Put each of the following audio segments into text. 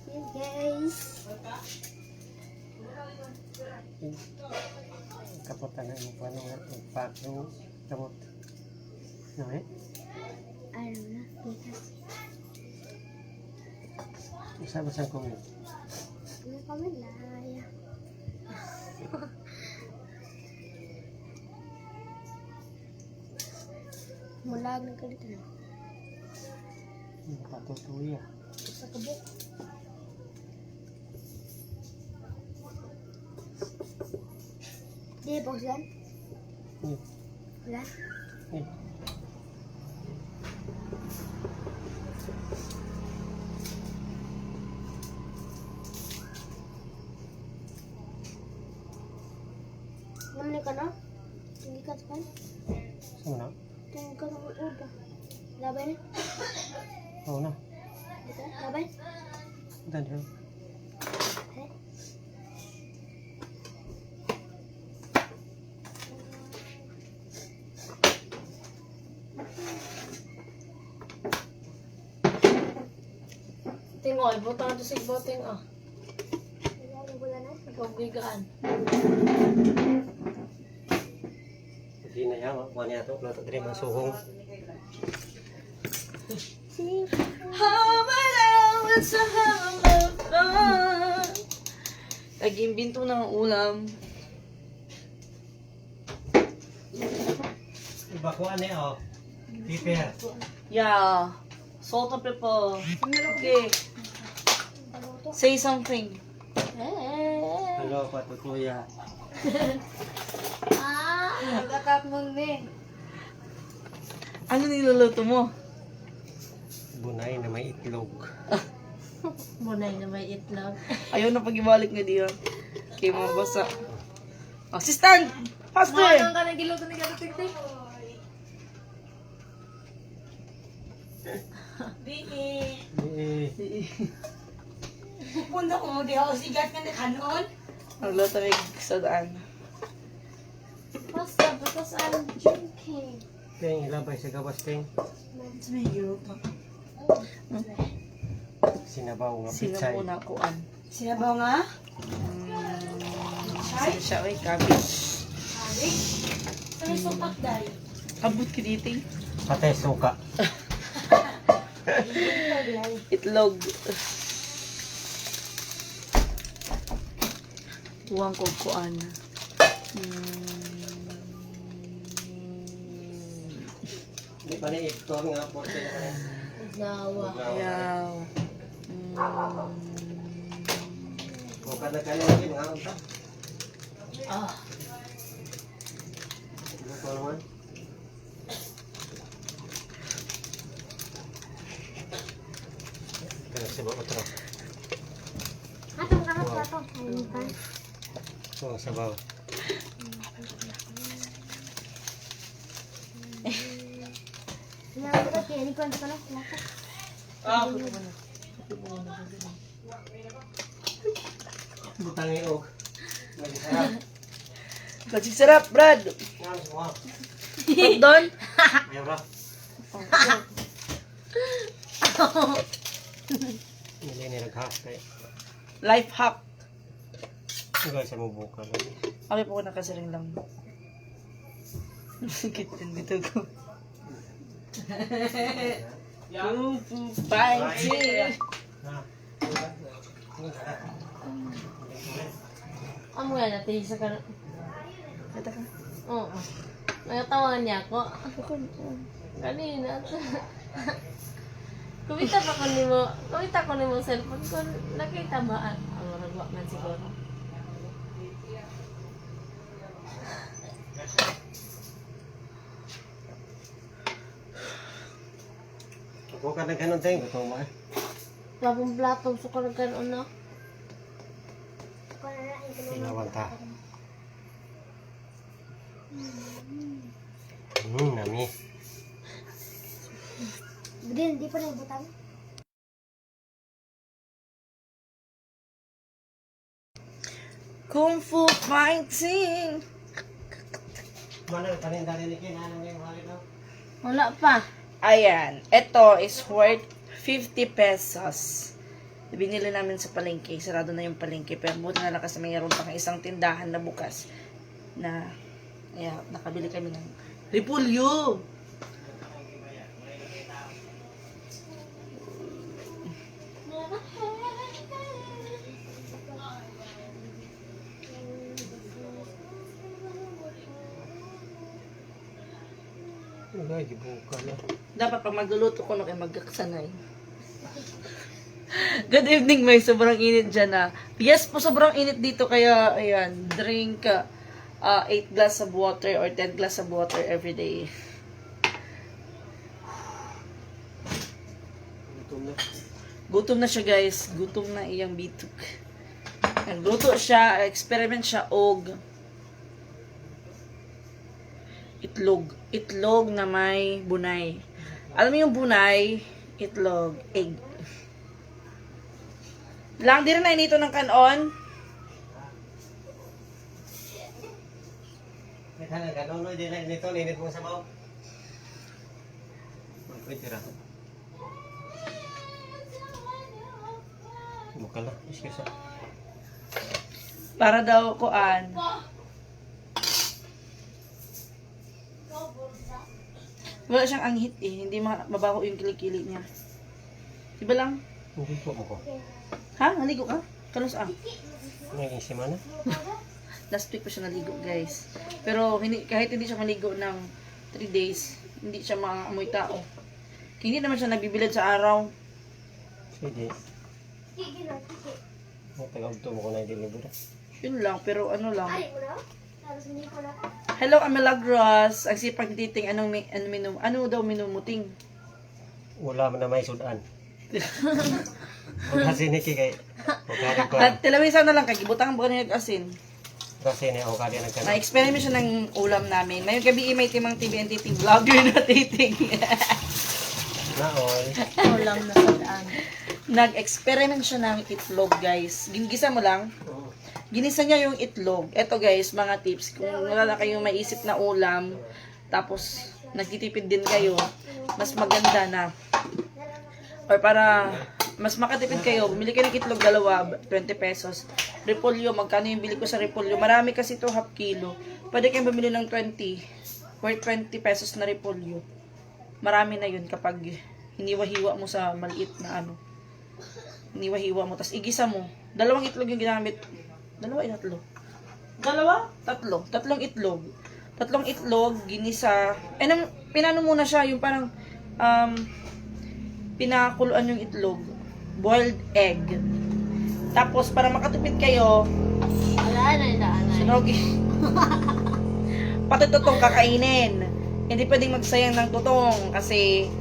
Yes, guys. Kaputan na yung paano nga impact yung kamot. No eh? I don't know. Because Isa ba siyang comment? ano kami laya. Mulag na kalit na. Patutuya. Sa kabuk. Di ba yan? Wala? Namani ka na? Tinggi ka sa kan? Saan na? Tinggi ka sa uba. Labay na? Oo na. Dito? Labay? Dan yun. Eh? Tingoy, butang ito sa iboting ah. Wala na? Ikaw gigaan. Hindi na yan. Kuha niya ito. Plato din ang suhong. Hamalawan sa halapan. Naging binto ng ulam. Iba ko ano oh. Piper. Yeah. Salt and pepper. Okay. Say something. Hello, patutuya. Nagkakap mo din. Ano niluluto mo? Bunay na may itlog. Bunay na may itlog. Ayaw na pag-ibalik nga diyan. Kaya mabasa. Assistant! Faster! Ano ka nagiluto ni Gato Tiktik? Punta ko mo di ako sigat ka na kanon. Ang luto may sadaan. Basta, because I'm drinking. Ting, ilabay sa gawas, Ting. May giluto. Sinabaw nga Sino pitsay. po nakuan? Sinabaw nga? Sino siya? Ay, cabbage. Alik. Ano yung supak dahil? Abot ka dito. Patay suka. Itlog. Tuwang ko kuan. Hindi pa ni itlog nga. Porte na ka Nawa. Yaw. Kung ka na kanilin nga. Unta. Ano ko naman? Kaya sabaw ko ito. Atong karat ka to. Ayun pa. Oo, sabaw. Sinabi ko, kaya ni Kwan ka na. Lakas. Butang iog. Nagisarap. Kasi sarap, Brad. Nga, semua. Pag doon. Ayaw ba? Hindi ni nag-hack kayo. Life hack. Ikaw sa mubuka. Okay po ko nakasiring lang. Sakit din dito ko. Fighting! Amo yan natin sa karat. Kata ka? Oo. Nagtawagan niya ako. Kanina. Kumita ko ni mo cellphone ko. Nakita ba? Ang nagwa man siguro. Kung ka nagkanon tayo, gusto mo eh. Labong plato. So ka nagkaroon na. Ilawan ta. Nami. Din, di pa na ibutang. Kung Fu Fighting! Mana panindahan ni Kinana yung hari daw? Wala pa. Ayan, ito is worth 50 pesos. Binili namin sa palengke. Sarado na yung palengke. Pero buti na lang kasi mayroon pang isang tindahan na bukas. Na, nakabili kami ng repolyo. Ay, gibuka na. Dapat pag magluluto ko, kay magkaksanay. Good evening, may sobrang init dyan na. Yes po, sobrang init dito. Kaya, ayan, drink 8 glass of water or 10 glass of water every day. Gutom na. Gutom na siya, guys. Gutom na iyang bituk. Nagluto siya, experiment siya og itlog na may bunay. Alam mo yung bunay, itlog, egg. Lang din na inito ng kanon. May tanong ka, nono, di na nito, ninit mo sa baw. Pwede ra. Buka lang, excuse. Para daw kuan. Wala siyang anghit eh. Hindi mabaho yung kilikili niya. Diba lang? Hindi po mo ko. Ha? Naligo ka? Kalos May semana? Last week pa siya naligo, guys. Pero kahit hindi siya maligo ng 3 days, hindi siya maamoy tao. Hindi naman siya nabibilad sa araw. Sige. Matag-auto mo ko na i-deliver. Yun lang, pero ano lang. Hello, Amelagros. Ang sipag titing, ano daw minumuting? Wala man na may sudan. Kasi niki kay Okari ko. At tilawisan na lang, kagibutang ba nila asin? Kasi ni Okari nagkano. Na-experiment siya ng ulam namin. Mayroon gabi may timang TV and titing vlogger na titing. Naol. Ulam na saan. Nag-experiment siya ng itlog, guys. Ginigisa mo lang. Ginisa niya yung itlog. Eto guys, mga tips. Kung wala na kayong maisip na ulam, tapos nagtitipid din kayo, mas maganda na. Or para mas makatipid kayo, bumili kayo ng itlog dalawa, 20 pesos. Repolyo, magkano yung bili ko sa repolyo? Marami kasi ito, half kilo. Pwede kayong bumili ng 20, worth 20 pesos na repolyo. Marami na yun kapag hiniwa-hiwa mo sa maliit na ano. Hiniwa-hiwa mo, tapos igisa mo. Dalawang itlog yung ginamit. Dalawa, tatlo. Dalawa? Tatlo. Tatlong itlog. Tatlong itlog, ginisa. Pinano muna siya, yung parang, pinakuluan yung itlog. Boiled egg. Tapos, para makatipid kayo, Wala na yung daan na. sunogi. Pati tutong kakainin. Hindi pwedeng magsayang ng tutong kasi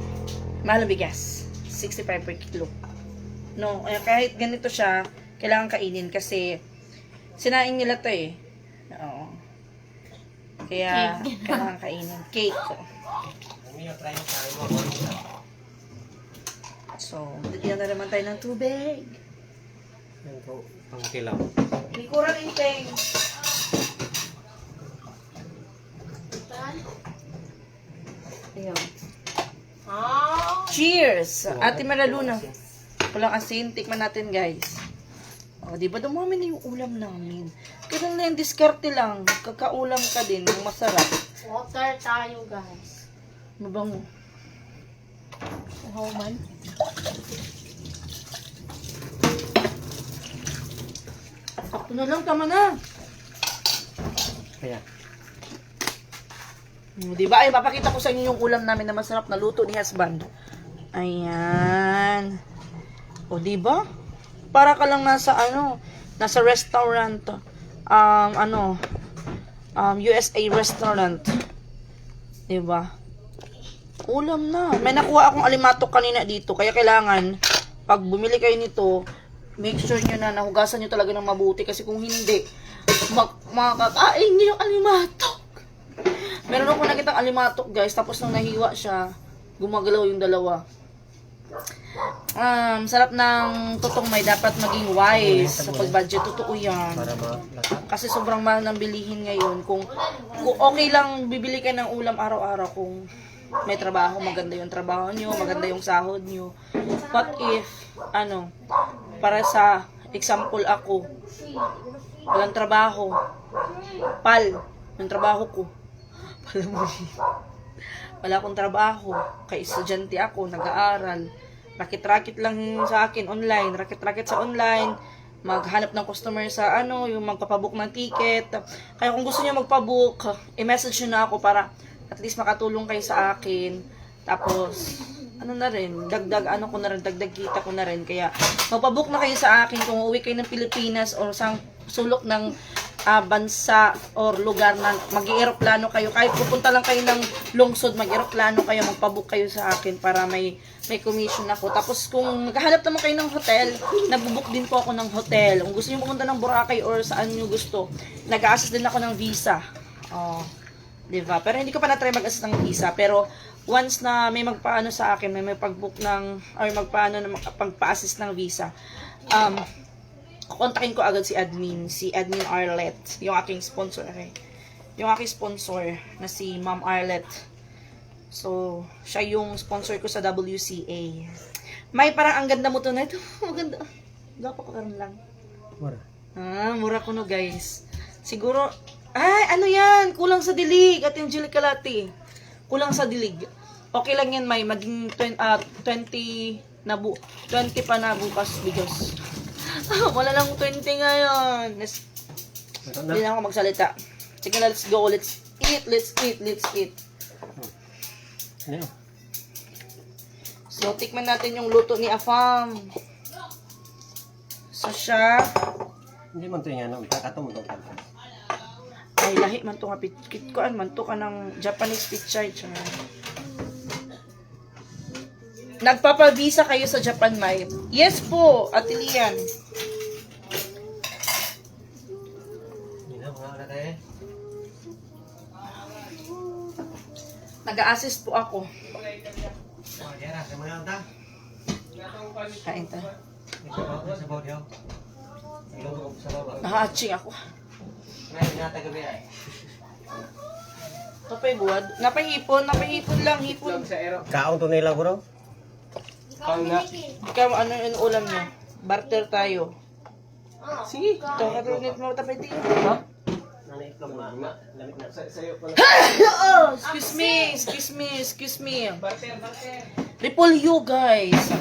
mahal ang bigas. 65 per kilo. No, kahit ganito siya, kailangan kainin kasi sinaing nila to eh. Oo. Kaya, kailangan kainin. Cake. So, bigyan na naman tayo ng tubig. Yan po, pang kilaw. Likuran inteng. Ayun. Cheers! Ate Maraluna. Walang asin. Tikman natin, guys. O, diba dumami na yung ulam namin? Ganun na yung diskarte lang. Kakaulam ka din. Yung masarap. Water tayo, guys. Mabango. How man? Sakto na lang. Tama na. Kaya, Diba? Ay, papakita ko sa inyo yung ulam namin na masarap na luto ni husband. Ayan. O, diba? Para ka lang nasa, nasa restaurant. USA restaurant. Diba? Ulam na. May nakuha akong alimatok kanina dito. Kaya kailangan, pag bumili kayo nito, make sure nyo na nahugasan nyo talaga ng mabuti. Kasi kung hindi, makakain nyo yung alimatok. Meron ako nakitang alimatok, guys. Tapos nung nahiwa siya, gumagalaw yung dalawa. Sarap ng tutong may dapat maging wise sa pag-budget. Totoo yan. para malasa. Kasi sobrang mahal ng bilihin ngayon. Kung okay lang bibili ka ng ulam araw-araw kung may trabaho, maganda yung trabaho nyo, maganda yung sahod nyo. What if, para sa example ako, walang trabaho. Yung trabaho ko. Wala akong trabaho. Kay estudyante ako, nag-aaral. Rakit-rakit lang sa akin online. Rakit-rakit sa online. Maghanap ng customer sa yung magpapabook ng ticket. Kaya kung gusto niyo magpabook, i-message niyo na ako para at least makatulong kayo sa akin. Tapos, na rin, dagdag kita ko na rin. Kaya, magpabook na kayo sa akin kung uuwi kayo ng Pilipinas or sa sulok ng bansa or lugar na mag-i-eroplano kayo. Kahit pupunta lang kayo ng lungsod, mag-eroplano kayo, magpabook kayo sa akin para may commission ako. Tapos kung naghahanap naman kayo ng hotel, nagbubook din po ako ng hotel. Kung gusto niyo pumunta ng Boracay or saan niyo gusto, nag-a-assist din ako ng visa. Diba? Pero hindi ko pa na-try mag-assist ng visa. Pero once na may magpaano sa akin, may pag-book ng, or pagpa-assist ng visa, kontakin ko agad si Admin Arlette, yung aking sponsor. Okay? Yung aking sponsor na si Ma'am Arlette. So, siya yung sponsor ko sa WCA. May parang ang ganda mo to na ito. Maganda. Gapa ko karon lang. Mura. Mura ko no guys. Siguro, ano yan? Kulang sa dilig at yung Angelica Latte. Kulang sa dilig. Okay lang yan, may maging 20 pa na bukas because wala lang 20 ngayon. Hindi na ako magsalita. Sige na, let's go. Let's eat. Ano? So, tikman natin yung luto ni Afam. So, siya. Hindi man ito yan. Kato mo ito. Ay, lahi man ito nga pitkit ko. Man ito ka ng Japanese pichay. Nagpapavisa kayo sa Japan, May? Yes po, Ate Lian. Nag-a-assist po ako. Kain ta. Naka-aching ako. Napay buwad. Napay hipon lang, hipon. Kaon to nila ko raw? Ikaw, ano yung ulam niyo? Barter tayo. Sige, ito katulunit mo tapay tayo. Ha? Excuse me. Repolyo, guys.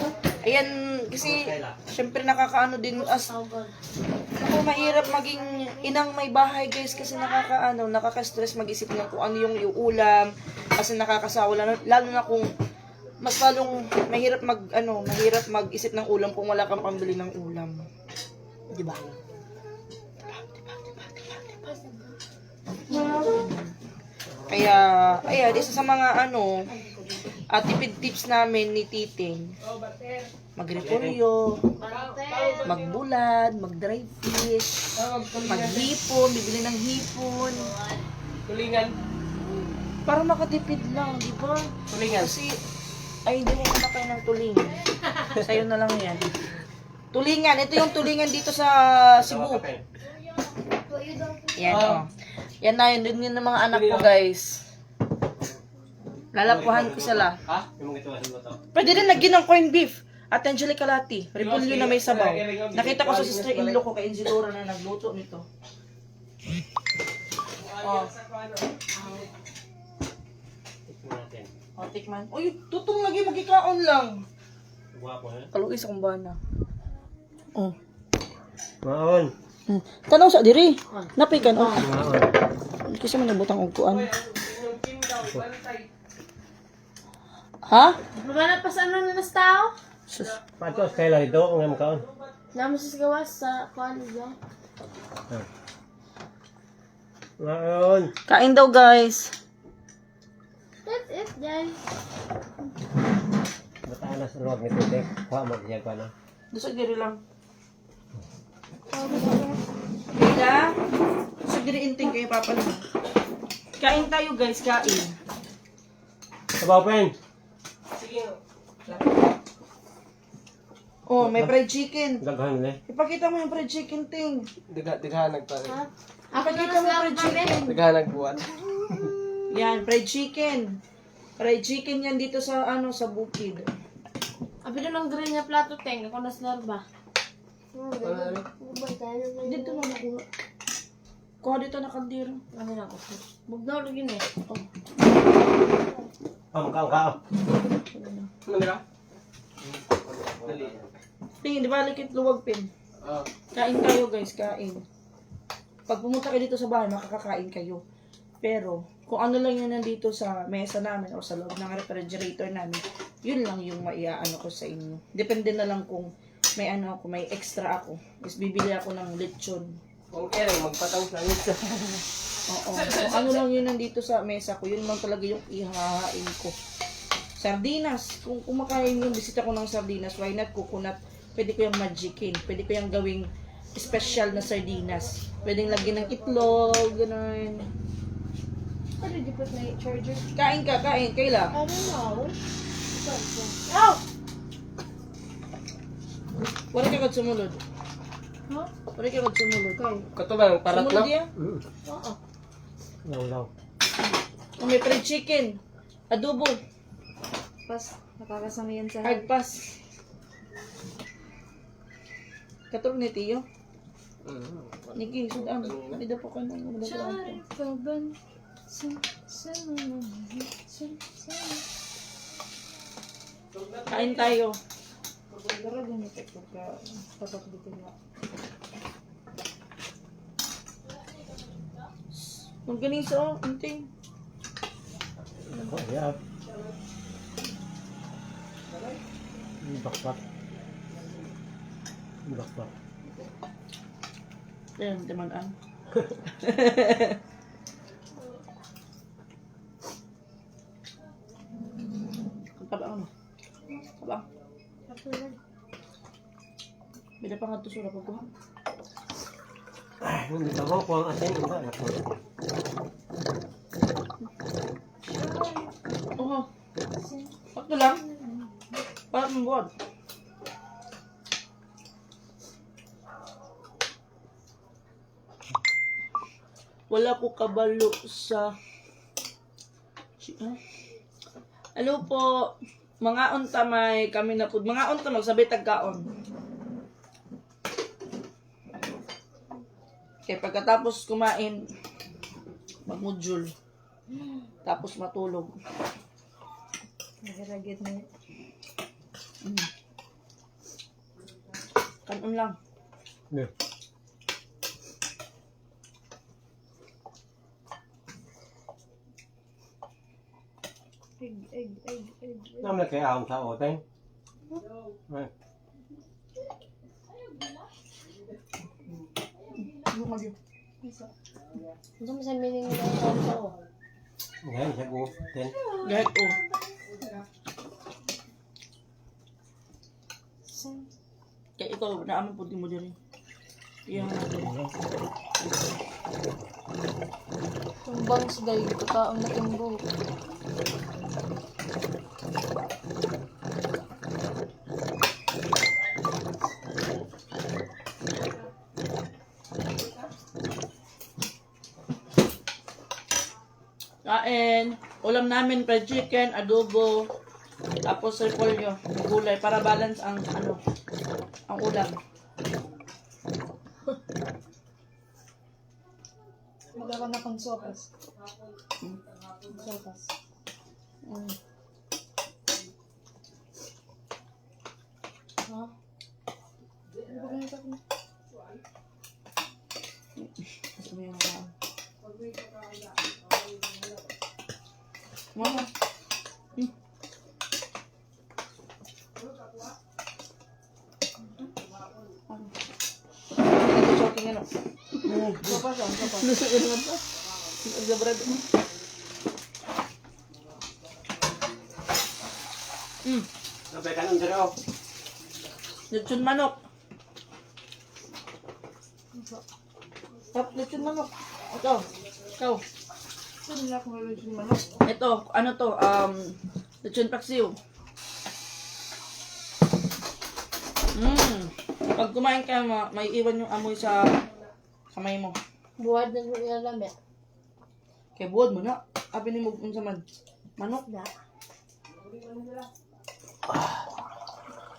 Ayan, kasi, syempre nakakaano din ako mahirap maging inang may bahay, guys, kasi nakaka-stress mag-isip ng kung ano yung ulam, kasi nakakasawa, lalo na kung mas lalong mahirap mag-isip ng ulam kung wala kang pambili ng ulam. Diba? Kaya, ayan, isa sa mga tipid tips namin ni Titing. Magrepolyo, magbulad, mag-dry fish, maghipon, bibili ng hipon. Tulingan. Para makatipid lang, di ba? Tulingan. Kasi, ay, hindi mo kumakain ng tulingan. Sa'yo na lang yan. Tulingan. Ito yung tulingan dito sa Cebu. Yan, Yan na, yun din ng mga anak ko, guys. Lalapuhan ko sila. Ha? Pwede rin lagyan ng corned beef. At Angelica Latte. Repolyo na may sabaw. Nakita ko sa sister-in-law ko kay Isidora na nagluto nito. Tikman. Uy, tutong lagi magkikaon lang. Kaluis akong bana. Maon. Tanaw sa diri. Napay kan. Maon. Kasi man nabutang og kuan. Ha? Lumana pa sa nas tao? Sus. Patos kay lang ito ang kaon. Naman sa gawas sa college. Maon. Kain daw, guys. That's it, guys. Bataan na sa luwag ni Titik. Kuha mo diyan ko na. Dusog diri lang. Kaya, dusog diri inting kayo papa na. Kain tayo, guys, kain. Sabaw pen. Oh, may fried chicken. Daghan ni. Ipakita mo yung fried chicken, ting. Daghanag pa rin. Ipakita mo yung fried chicken. Daghanag buwan. Yan, fried chicken. Fried chicken yan dito sa sa bukid. Abi doon ang green niya plato, teng. Ako nas larba. Dito na nakuha. Kuha dito na kaldero. Ano na ako? Magnalo yun eh. Oh. Ang Ano nila? Dali. Tingin, di ba likit luwag pin? Ah. Kain kayo guys, kain. Pag pumunta kayo dito sa bahay, makakakain kayo. Pero, kung ano lang yun nandito sa mesa namin o sa loob ng refrigerator namin, yun lang yung maiaano ko sa inyo. Depende na lang kung may ano ako, may extra ako. Is bibili ako ng lechon. Kung kailan, magpatang sa nito. Oo. Kung ano lang yun nandito sa mesa ko, yun lang talaga yung ihahain ko. Sardinas. Kung kumakain yung bisita ko ng sardinas, why not coconut? Pwede ko yung magicin. Pwede ko yung gawing special na sardinas. Pwedeng lagyan ng itlog, gano'n. Ano, di put na charger? Kain ka, kain. Kayla. I don't know. Oh! Wala ka kag sumulod. Ha? Wala ka kag sumulod. Kato ba, parat Sumulod na? yan? Oo. Law. Oh, may fried chicken. Adobo. Pas, nakakasama yan sa Hard pass. Katulog ni Tiyo. Niki, sudan. Hindi po ka nang magdadaan ko. Kain tayo. Pero ganito pagka tapat dito na. Kung ganito, unting. Oh, yeah. Bakbak. Bakbak. Ayan, timan-an. Tabang ano? Tabang. Bida pa nga ito sura po ko. Hindi ka ko ang asin. Oo. Sakto lang. Parang mabuhat. Wala ko kabalo sa... Hello po. Mga unta may kami na po. Mga unta magsabi tagkaon. Okay, pagkatapos kumain, magmudjul. Tapos matulog. Nagaragit na yun. Kanon lang. Yeah. Egg. Nam na kay ahong sa oteng. Ay, Ano mo sa meaning ng konso? ngayon siya go. Ten. Gahit oh. Kaya ikaw, naaman po din mo din. Iyan natin. Yung bangs dahil kakaang natimbo. Kain. Ulam namin, fried chicken, adobo, tapos repolyo, gulay, para balance ang ano, ang ulam. Magawa na pang sopas. Sopas. Mm. Ha? Ano ba ganito ko? Gusto mo yung mga... Mama. Joking ano? Sopas lang, sopas. Lusok yun naman pa. Nagsabrad mo. Napay ka nung dito. Lechon manok. Tap, lechon manok. Ito. Ikaw. Saan nila kung religion manok? Ito, ano to? Lechon paksiw. Pag kumain ka, may iwan yung amoy sa kamay mo. Buwad na yung ilalamit. Kaya buwad mo na. Abi ni mo sa man. Manok. Da.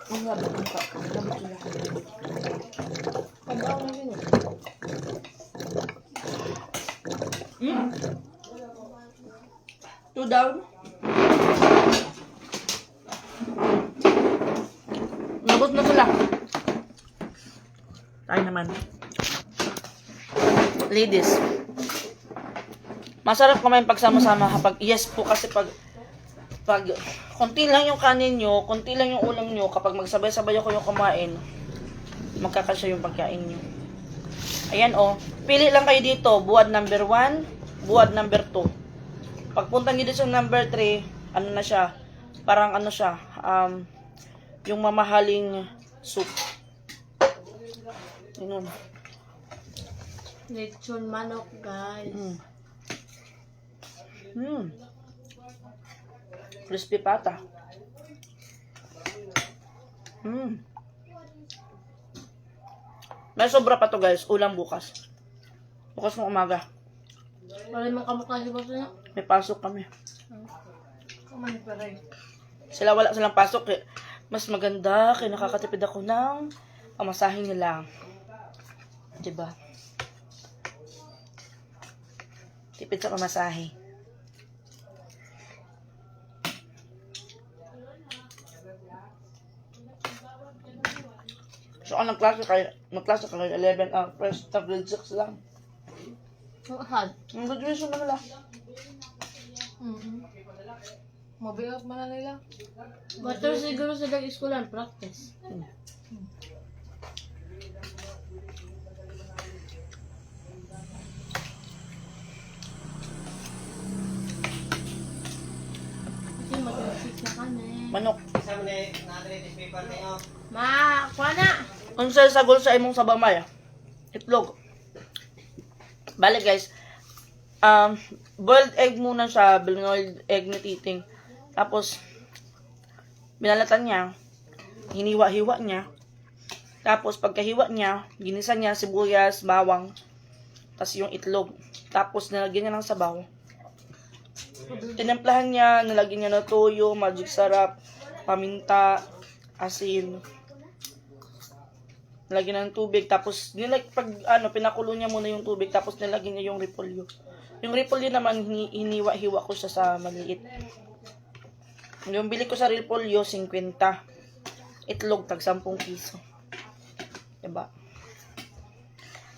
Ang labot ng ka. Labot sila. down. Nabot na sila. Tayo naman. Ladies. Masarap kumain pagsama-sama kapag yes po kasi pag konti lang yung kanin nyo, konti lang yung ulam nyo, kapag magsabay-sabay ako yung kumain, magkakasya yung pagkain nyo. Ayan pili lang kayo dito, buwad number 1, buwad number 2. Pagpunta nyo dito sa number 3, ano na siya, parang ano siya, yung mamahaling soup. Yun. Lechon manok, guys. Crispy pata. May sobra pa to guys, ulam bukas. Bukas ng umaga. Wala mang kamukha si Boss niya. May pasok kami. Kumain pa rin. Sila wala silang pasok eh. Mas maganda kaya nakakatipid ako ng pamasahin nila. Diba? Tipid sa pamasahe. So, nagklase kayo 11 ang first top grade 6 lang. Mahal. Ang graduation na nila. Mabiyak man na nila. Bato siguro sa dag-eskulan, practice. Kasi mag-six na kami. Manok. Ma, kuha na! Kung sa sagol sa imong sabamay, itlog. Bale guys, boiled egg muna siya, boiled egg ni Titing. Tapos, binalatan niya, hiniwa-hiwa niya. Tapos, pagkahiwa niya, ginisa niya sibuyas, bawang, tapos yung itlog. Tapos, nilagyan niya ng sabaw. Tinimplahan niya, nilagyan niya ng toyo, magic sarap, paminta, asin. Nilagyan ng tubig, tapos pinakulo niya muna yung tubig, tapos nilagyan niya yung repolyo. Yung repolyo naman, hiniwa-hiwa ko siya sa maliit. Yung bili ko sa repolyo, 50. Itlog, tag 10 piso. Diba?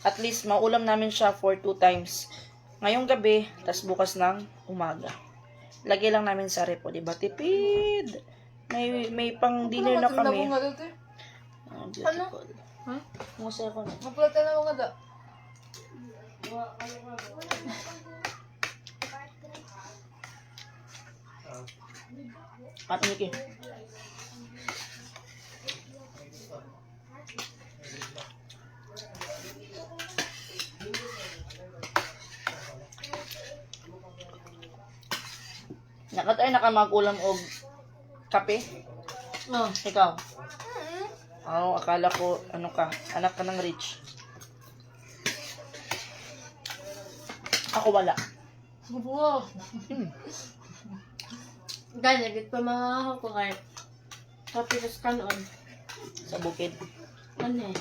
At least, maulam namin siya for 2 times. Ngayong gabi, tas bukas ng umaga. Lagay lang namin sa repo, diba? Tipid! May pang dinner na kami. Ano nga dito? Beautiful. Ha? Masaya ko na. Mapulatan na mga da. At Nikki. Nakatay na ka mag-ulam og kape? Oh. Ikaw? Oo, akala ko, anak ka ng rich. Ako wala. Wow. Guys, nagit pa mga ko kahit kapitas kanon. Sa bukid. Ano eh?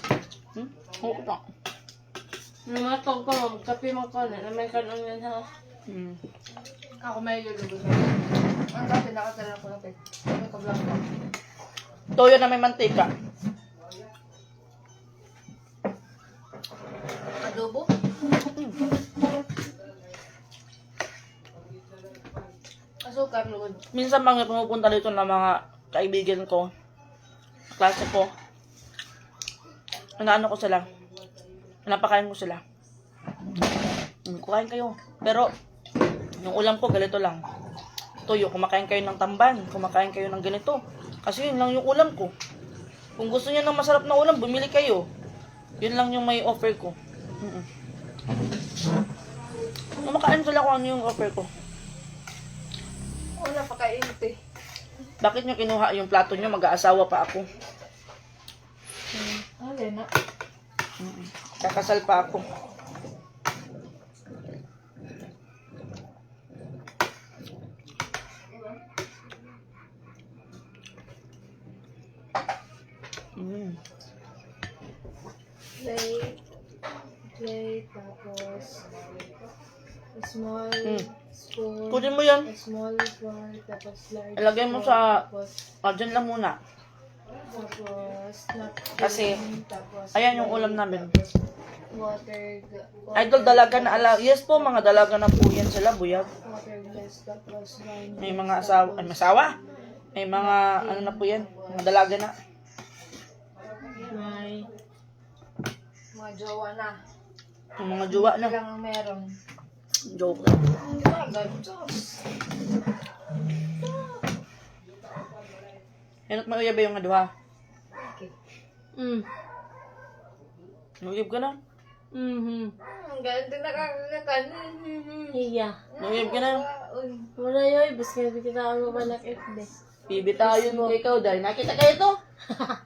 Oo pa. Namatog ko, kapi mo ko na may kanon yan ha. Ako may lulubo. Ang dati nakasala ko natin. May kablang ko. Toyo na may mantika. Adobo? Asukar lugod. Minsan bang pumupunta dito ng mga kaibigan ko, klase ko, ano ko sila, napakain ko sila. Kukain kayo. Pero, yung ulam ko, ganito lang. Tuyo, kumakain kayo ng tamban, kumakain kayo ng ganito. Kasi yun lang yung ulam ko. Kung gusto niyo ng masarap na ulam, bumili kayo. Yun lang yung may offer ko. Kumakain sila kung ano yung offer ko. Wala pa kainit eh. Bakit nyo kinuha yung plato nyo? Mag-aasawa pa ako. Lena. Kakasal pa ako. Plate, tapos small spoon, Kunin mo yan. small fork, tapos large Ilagay mo fork, sa- tapos Dyan lang muna. napkin, Kasi, tapos ayan yung ulam namin. water, Idol, dalaga na Yes po, mga dalaga na po yan sila, buyag. water glass, tapos wine. May mga asawa. Ay, masawa? May mga, ano na po yan, mga dalaga na. May Mga jowa na. Yung mga juwa na. Lang ang meron. Joke lang. Yan at may uyab ba yung aduha? Mm. Uyab ka na? Mhm. Ganun din nakakakakan. Iya. Uyab ka na? Wala yoy, basta kita ang mabalak FB. Bibitayon mo ikaw dahil nakita kayo to.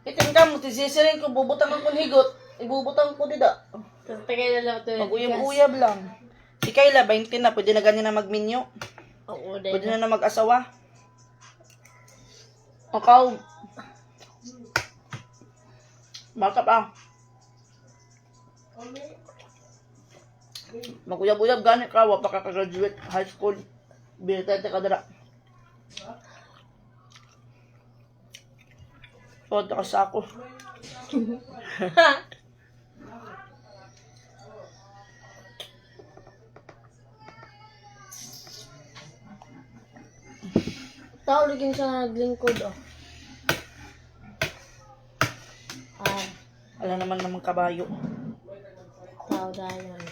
Kitin ka mo, tisisirin ko, bubutang ang higot. Ibubutang ko dida. Tagay na lang ito. Mag-uyab-uyab lang. Si Kayla, 20 na, pwede na ganyan na magminyo. Oo, Pwede dahil. na mag-asawa. Ikaw. Baka pa. Mag-uyab-uyab ganit ka, wapa ka graduate high school. Bilitete ka dara. Pod ka sa ako. Tao laging siya naglingkod, oh. Ah, Alam naman namang kabayo. tao dayon.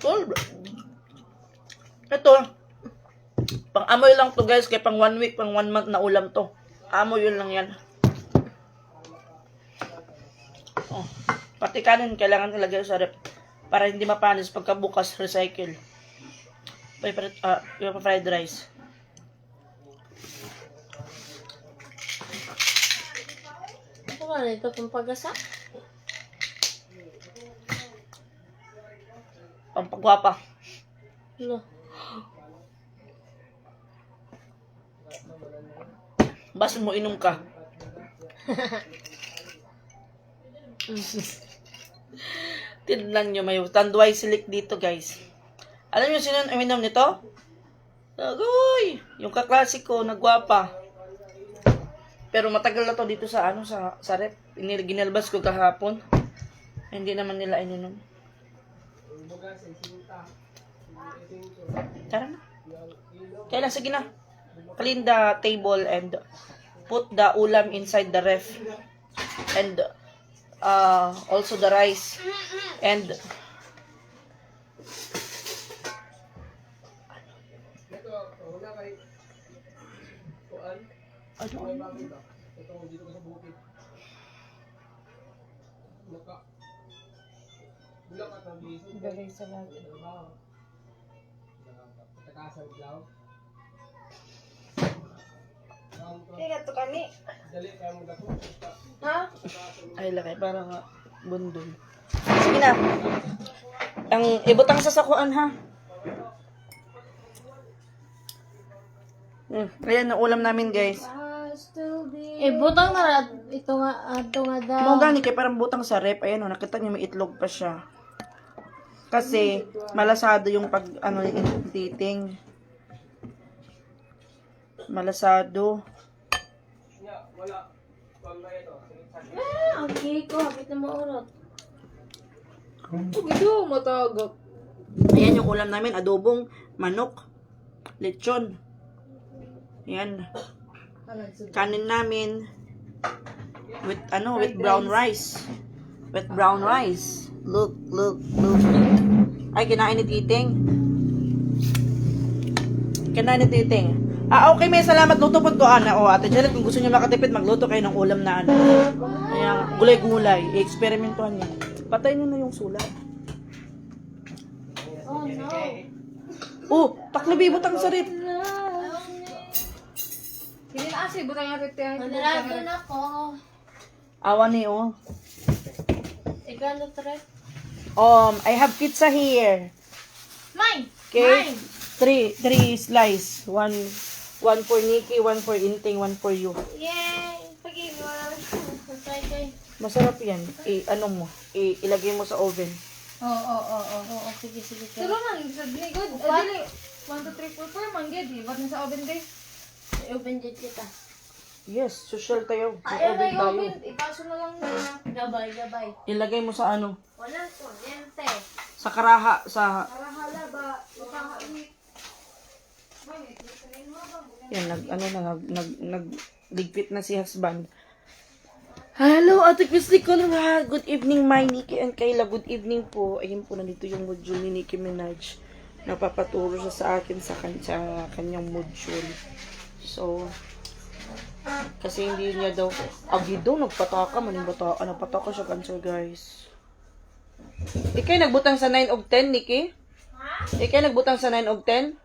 Cool. Ito. Pang-amoy lang to guys, kaya pang 1 week, pang 1 month na ulam to. Amoy yun lang yan. Oh. Pati kanin kailangan ilagay sa rep para hindi mapanis pagkabukas, recycle. Yung fried rice. Ano ba na ito? Pampagasa? Pampagwapa. Ano? Basta mo inom ka. Tignan nyo, may tanduay silik dito guys. Alam nyo sino ang uminom nito? Agoy! Yung kaklasiko, nagwapa. Pero matagal na to dito sa sa rep. Ginalbas ko kahapon. Hindi naman nila ininom. Tara na. Kailan, sige na. Clean the table and put the ulam inside the ref. And also the rice. And Galing sa lahat. Kaya to kami. Ha? ay laki, parang bundol. Sige na. Ang ibutang sa sakuan ha. Ayan ang ulam namin guys. Eh, butang na ito nga daw. Mga gani kaya parang butang sa rep. Ayan o, nakita niyo may itlog pa siya. Kasi malasado yung pag yung titing. Malasado. Okay ko, hapit na maurot. Ito, matagap. Ayan yung ulam namin, adobong manok, lechon. Ayan. Kanin namin with with brown rice. With brown rice. Look. Ay, kinain ni Titing. Kinain ni Titing. Okay, may salamat. Luto po ko, Ana. Ate Janet, kung gusto niyo makatipid, magluto kayo ng ulam na ano. Ayan, gulay-gulay. I-experimentuhan niya. Patay niyo na yung sulat. Oh, no. Taklibi, butang sa rip. Hindi na kasi, butang yung rete. Manarado na ako. Awa niyo. Ikaw na tre. I have pizza here. Mine! Okay? Three slice. One for Nikki, one for Inting, one for you. Yay! Pag-iwan. Try. Masarap yan. Ilagay mo sa oven. Oo, sige. Tulo man, sa good. Dili, 1, 2, 3, 4, 4 man, gid. Ba't na sa oven, guys? I-open dyan kita. Yes, social tayo. Ayaw na Mag-oven tayo. i-oven. Ipaso na lang na. Gabay. Ilagay mo sa ano? Walang kuryente. Sa karaha, sa... Para hala ba? Ipakainit. Yan, nagligpit na si husband. Hello, Ate Christy Conrad. Good evening, my Nikki and Kayla. Good evening po. Ayun po, nandito yung module ni Nicki Minaj. Napapaturo siya sa akin sa kanyang module. So, kasi hindi niya daw, agido, nagpataka, maning bataka, nagpataka siya cancer, guys. Ikay nagbutang sa 9 og 10, Nikki? Ikay nagbutang sa 9 og 10?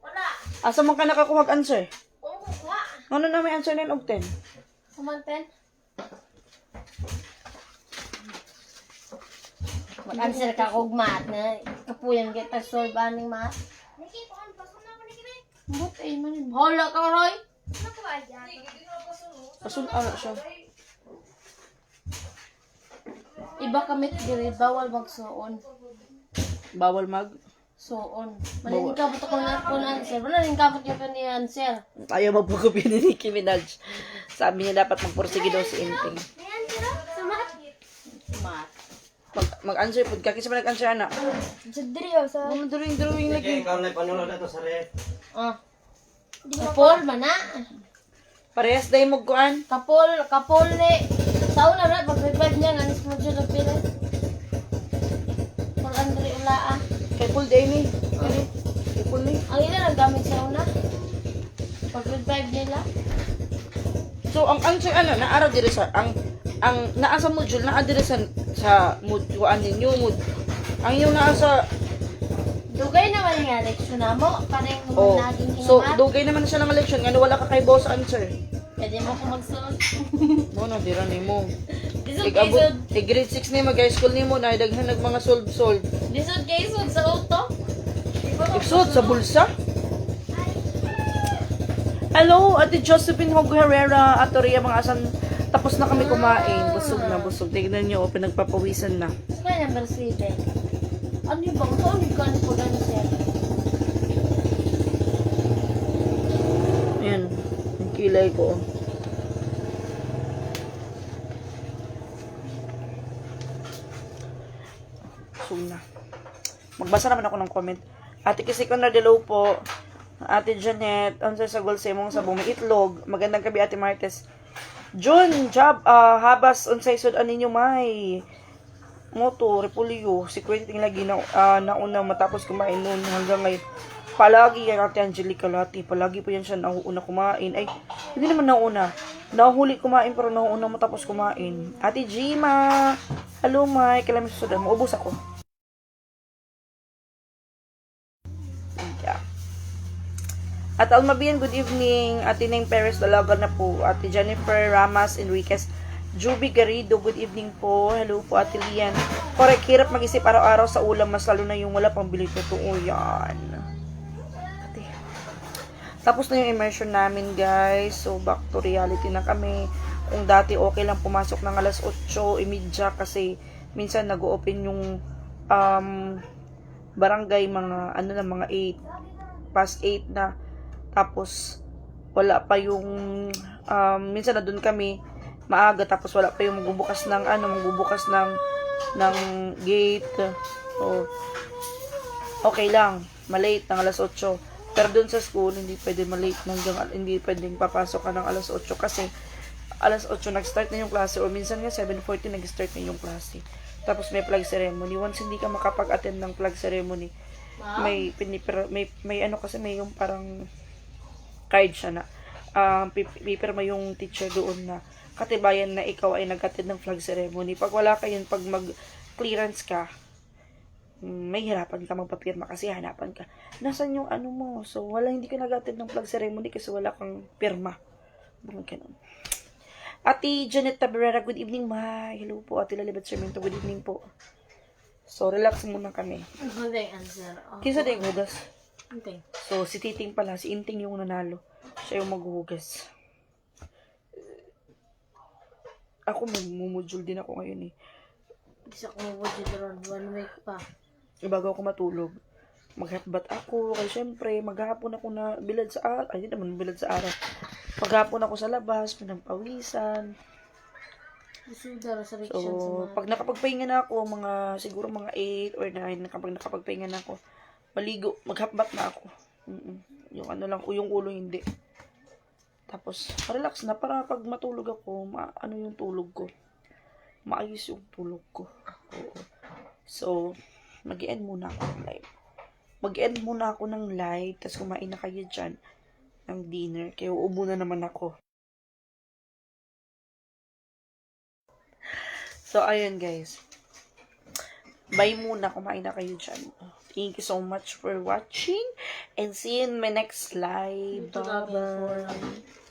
Wala. Asa man ka nakakuha og answer? Oo, wala. Ano na may answer 9 og 10? Kumanten. Mag-answer ka kog math na kapuyan kita solve aning math. But ay man. Hala ka, Roy. Pasul ara siya. Iba kami diri bawal magsuon. Bawal mag. Suon. Manin ka buto ko na answer. Wala rin ka buto ni answer. Ayaw magpagupin ni Nicki Minaj. Sabi niya dapat magpursige daw si Inting. Math. Mag-answer po. Kaki sa nag-answer, anak. Sa diri, sa... Drawing lagi. Ikaw na panulo na to sa ref. Ah. Kapol man na. Parehas dahil mo kuan. Kapol ni. Sa una na pag-revive niya nganis mo dyan ang pila. Kung Andre ulaan. Kay full day ni. Kay full ni. Ang ina naggamit sa una. Pag-revive nila. So, ang answer, naaraw dire sa, ang naasa module, naadire sa moduan ninyo, ang yung naasa, Dugay naman nga leksyon na mo. Parang oh, naging so, hingat. dugay naman siya ng election, nga wala ka kay boss answer. Pwede mo kung magsuot. Mo na, dira ni mo. Disod Ig-abot, kaysod. grade 6 ni mag-high school ni mo, naidaghan nag mga solve. Disod kaysod sa auto. Iksod sa bulsa. Hello, Ate Josephine Hogo Herrera, Ato Ria, mga asan, tapos na kami kumain. Busog na, busog. Tignan nyo, pinagpapawisan na. Kaya number 7. Ano yung bang? Ano yung gano'n po gano'n siya? Ayan, yung kilay ko. Busog na. Magbasa naman ako ng comment. Ate Kisi Conrad, hello po. Ate Janet, ang sa gulse mong sa bumi itlog. Magandang gabi, Ate Martes. John, job, habas, unsay sud aninyo may moto, repulyo, si Quentin lagi na nauna matapos kumain noon hanggang ngayon. Palagi yan, Ate Angelica Lati, palagi po yan siya nauuna kumain. Ay, hindi naman nauna. Nahuli kumain pero nauna matapos kumain. Ate Gima, hello, May, kailan may susunod? Maubos ako. Yeah. At Almabian, good evening. Ate Neng Perez, dalaga na po. Ate Jennifer Ramas Enriquez, Juby Garrido, good evening po. Hello po, Ate Lian. Correct, hirap mag-isip araw-araw sa ulam, mas lalo na yung wala pang bilit na ito. O, yan. Ate. Tapos na yung immersion namin, guys. So, back to reality na kami. Kung dati okay lang pumasok ng alas 8:30 kasi minsan nag-open yung barangay mga, mga 8, past 8 na. Tapos, wala pa yung, minsan na dun kami, maaga, tapos wala pa yung magbubukas ng gate. So, okay lang, malate ng alas 8. Pero dun sa school, hindi pwede malate, hindi pwedeng papasok ka ng alas 8 kasi, alas 8 nag-start na yung klase, or minsan nga 7:40 nag-start na yung klase. Tapos may flag ceremony. Once hindi ka makapag-attend ng flag ceremony, may kasi may yung parang card siya na pipirma yung teacher doon na katibayan na ikaw ay nag-attend ng flag ceremony. Pag wala ka yun, pag mag-clearance ka, may hirapan ka magpapirma kasi hanapan ka. Nasaan yung ano mo? So, hindi ka nag-attend ng flag ceremony kasi wala kang pirma. Ganun. Ate Janet Taberera, good evening, ma. Hello po, Ate Lalibat Sarmiento, good evening po. So, relax muna kami. Ano yung answer? Kisa din hugas. Okay. So, si Titing pala, si Inting yung nanalo. Siya yung maghuhugas. Ako, mamumudjul din ako ngayon eh. Isa ko budget ron, 1 week pa. Bago ako matulog, maghatbat ako. Kaya syempre, maghapon ako na bilad sa araw. Ay, hindi naman bilad sa araw. Maghapon ako sa labas, pinagpawisan. Isudara sa riksyon sa So, mga. pag nakapagpahinga na ako, siguro mga 8 or 9, kapag nakapagpahinga na ako, maligo, maghatbat na ako. Yung ano lang, yung ulo hindi. Tapos, relax na para pag matulog ako, ano yung tulog ko. Maayos yung tulog ko. Oo. So, mag-end muna ako ng live. Mag-end muna ako ng live, tapos kumain na kayo dyan ng dinner. Kaya uubo na naman ako. So, ayun guys. Bye muna, kumain na kayo dyan. Thank you so much for watching, and see you in my next live. Ito namin for Bye-bye.